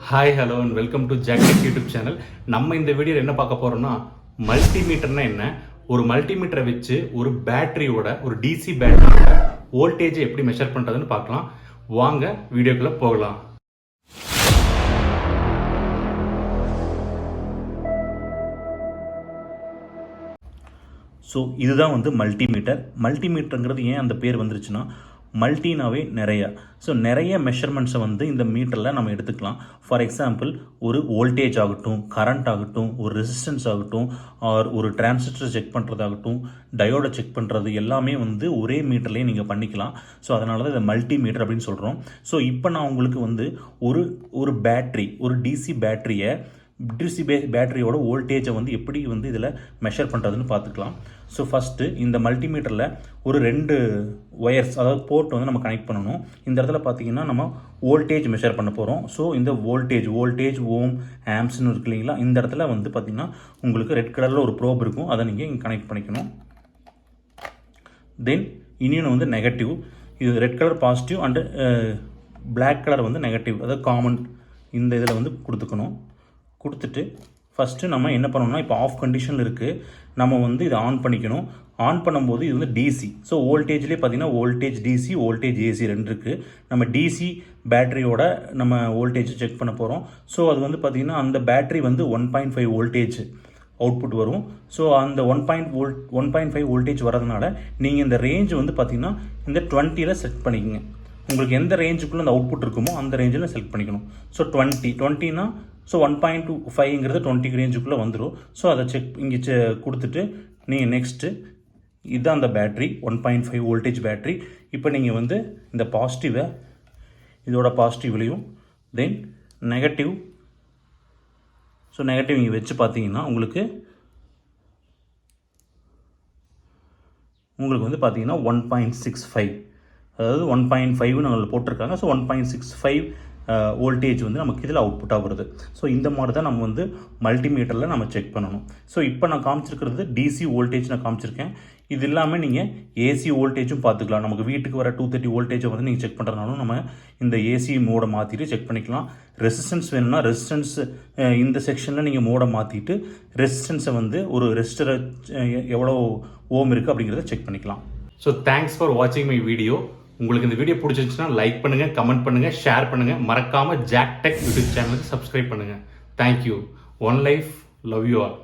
Hi hello and welcome to JAKTECH YouTube channel. நம்ம இந்த வீடியோவில் என்ன பார்க்க போகிறோம்னா, மல்டிமீட்டர்னா என்ன, ஒரு மல்டிமீட்டரை வச்சு ஒரு பேட்டரியோட ஒரு டிசி பேட்டரியோட வோல்டேஜை எப்படி மெஷர் பண்ணுறதுன்னு பார்க்கலாம். வாங்க வீடியோக்குள்ளே போகலாம். ஸோ இதுதான் மல்டிமீட்டர். மல்டிமீட்டருங்கிறது ஏன் அந்த பேர் வந்துருச்சுன்னா, மல்டினாவே நிறையா. ஸோ நிறைய மெஷர்மெண்ட்ஸை இந்த மீட்டரில் நம்ம எடுத்துக்கலாம். ஃபார் எக்ஸாம்பிள், ஒரு வோல்டேஜ் ஆகட்டும், கரண்ட் ஆகட்டும், ஒரு ரெசிஸ்டன்ஸ் ஆகட்டும், ஆர் ஒரு டிரான்சிஸ்டர் செக் பண்ணுறதாகட்டும், டயோடை செக் பண்ணுறது எல்லாமே ஒரே மீட்டர்லேயே நீங்கள் பண்ணிக்கலாம். ஸோ அதனால தான் இதை மல்டிமீட்டர் அப்படின்னு சொல்கிறோம். ஸோ இப்போ நான் உங்களுக்கு ஒரு பேட்ரி, ஒரு டிசி பேட்டரியை பேட்டரியோட வோல்டேஜை எப்படி இதில் மெஷர் பண்ணுறதுன்னு பார்த்துக்கலாம். ஸோ ஃபஸ்ட்டு இந்த மல்டிமீட்டரில் ஒரு 2 ஒயர்ஸ், அதாவது போர்ட் நம்ம கனெக்ட் பண்ணணும். இந்த இடத்துல பார்த்தீங்கன்னா நம்ம வோல்டேஜ் மெஷர் பண்ண போகிறோம். ஸோ இந்த வோல்டேஜ் ஓம் ஆம்ஸ்னு இருக்கு இல்லைங்களா, இந்த இடத்துல பார்த்தீங்கன்னா உங்களுக்கு ரெட் கலரில் ஒரு ப்ரோப் இருக்கும், அதை நீங்கள் இங்கே கனெக்ட் பண்ணிக்கணும். தென் இன்னொன்று நெகட்டிவ், இது red colour positive and black colour negative, அதாவது காமன் இந்த இதில் கொடுத்துக்கணும். கொடுத்துட்டு ஃபஸ்ட்டு நம்ம என்ன பண்ணணும்னா, இப்போ ஆஃப் கண்டிஷனில் இருக்குது, நம்ம இதை ஆன் பண்ணிக்கணும். ஆன் பண்ணும்போது இது டிசி. ஸோ வோல்டேஜ்லேயே பார்த்தீங்கன்னா வோல்டேஜ் டிசி, வோல்டேஜ் ஏசி 2 இருக்குது. நம்ம டிசி பேட்டரியோட நம்ம வோல்டேஜ் செக் பண்ண போகிறோம். ஸோ அது பார்த்திங்கன்னா அந்த பேட்டரி 1.5 வோல்டேஜ் அவுட்புட் வரும். ஸோ அந்த 1.5 வோல்டேஜ் வரதுனால நீங்கள் இந்த ரேஞ்ச் பார்த்திங்கன்னா இந்த 20ல் செட் பண்ணிக்கோங்க. உங்களுக்கு எந்த ரேஞ்சுக்குள்ளே அந்த அவுட்புட் இருக்குமோ அந்த ரேஞ்சில் செலக்ட் பண்ணிக்கணும். ஸோ 20னா ஸோ 1.25ங்கிறது 20 ரேஞ்சுக்குள்ளே வந்துடும். ஸோ அதை இங்கே கொடுத்துட்டு நீங்கள் நெக்ஸ்ட்டு இதுதான் அந்த பேட்ரி 1.5 வோல்டேஜ் பேட்ரி. இப்போ நீங்கள் இந்த பாசிட்டிவை இதோட பாசிட்டிவ்லையும், தென் நெகட்டிவ், ஸோ நெகட்டிவ் இங்கே வச்சு பார்த்தீங்கன்னா உங்களுக்கு பார்த்தீங்கன்னா 1.65, அதாவது 1.5ன்னு அதில் போட்டிருக்காங்க. ஸோ 1.65 வோல்டேஜ் நமக்கு இதில் அவுட்புட்டாக வருது. ஸோ இந்த மாதிரி தான் நம்ம மல்டிமீட்டரில் நம்ம செக் பண்ணணும். ஸோ இப்போ நான் காமிச்சிருக்கிறது டிசி வோல்டேஜ் நான் காமிச்சிருக்கேன். இது இல்லாமல் நீங்கள் ஏசி வோல்டேஜும் பார்த்துக்கலாம். நமக்கு வீட்டுக்கு வர 230 வோல்டேஜை நீங்கள் செக் பண்ணுறதுனாலும் நம்ம இந்த ஏசி மோடை மாற்றிட்டு செக் பண்ணிக்கலாம். ரெசிஸ்டன்ஸ் வேணும்னா ரெசிஸ்டன்ஸ் இந்த செக்ஷனில் நீங்கள் மோடை மாற்றிட்டு ரெசிஸ்டன்ஸை ஒரு ரெசிஸ்டரை எவ்வளோ ஓம் இருக்குது அப்படிங்கிறத செக் பண்ணிக்கலாம். ஸோ தேங்க்ஸ் ஃபார் வாட்சிங் மை வீடியோ. உங்களுக்கு இந்த வீடியோ பிடிச்சிருந்துச்சுன்னா லைக் பண்ணுங்கள், கமெண்ட் பண்ணுங்கள், ஷேர் பண்ணுங்கள். மறக்காமல் JAKTECH யூடியூப் சேனலுக்கு சப்ஸ்கிரைப் பண்ணுங்கள். Thank you. One life, love you all.